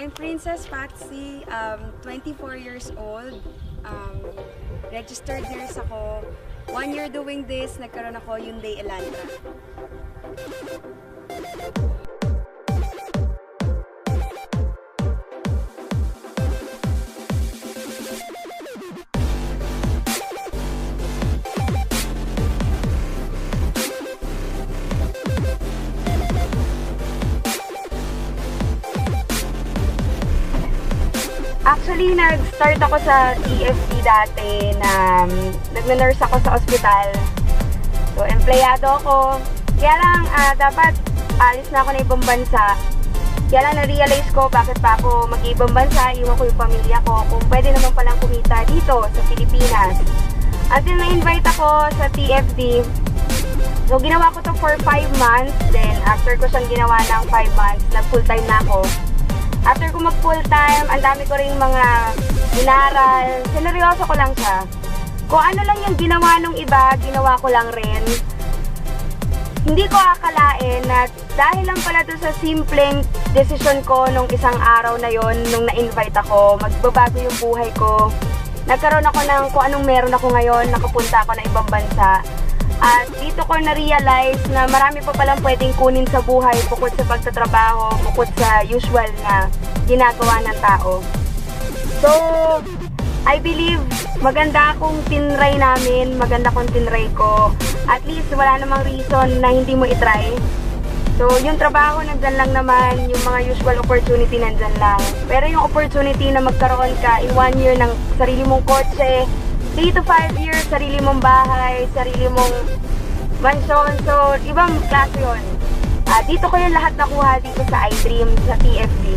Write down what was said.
I'm Princess Patsy, 24 years old. Registered nurse ako. 1 year doing this, nagkaroon ako Hyundai Elantra. Actually, nag-start ako sa TFD dati na nag-nurse ako sa ospital. So, empleyado ako. Kaya lang, dapat alis na ako na ibang bansa. Kaya lang, na-realize ko bakit pa ako mag-ibang bansa, iwan ko yung pamilya ko, kung pwede naman palang kumita dito sa Pilipinas. Until na-invite ako sa TFD. So, ginawa ko to for 5 months. Then, after ko siyang ginawa ng 5 months, nag-full-time na ako. After ko mag-full-time, ang dami ko rin mga inaral. Sineryoso ko lang siya. Kung ano lang yung ginawa nung iba, ginawa ko lang rin. Hindi ko akalain na dahil lang pala doon sa simpleng desisyon ko nung isang araw na yon, nung na-invite ako, magbabago yung buhay ko. Nagkaroon ako ng kung anong meron ako ngayon, nakapunta ako na ibang bansa. At dito ko na-realize na marami pa palang pwedeng kunin sa buhay bukod sa pagtatrabaho, bukod sa usual na ginagawa ng tao. So, I believe maganda akong tinry namin, maganda akong tinry ko. At least wala namang reason na hindi mo itry. So, yung trabaho nandyan lang naman, yung mga usual opportunity nandyan lang. Pero yung opportunity na magkaroon ka in 1 year ng sarili mong kotse, 3 to 5 years, sarili mong bahay, sarili mong mansyon. So, ibang klase yun. Dito ko yung lahat nakuha dito sa iDream, sa TFD.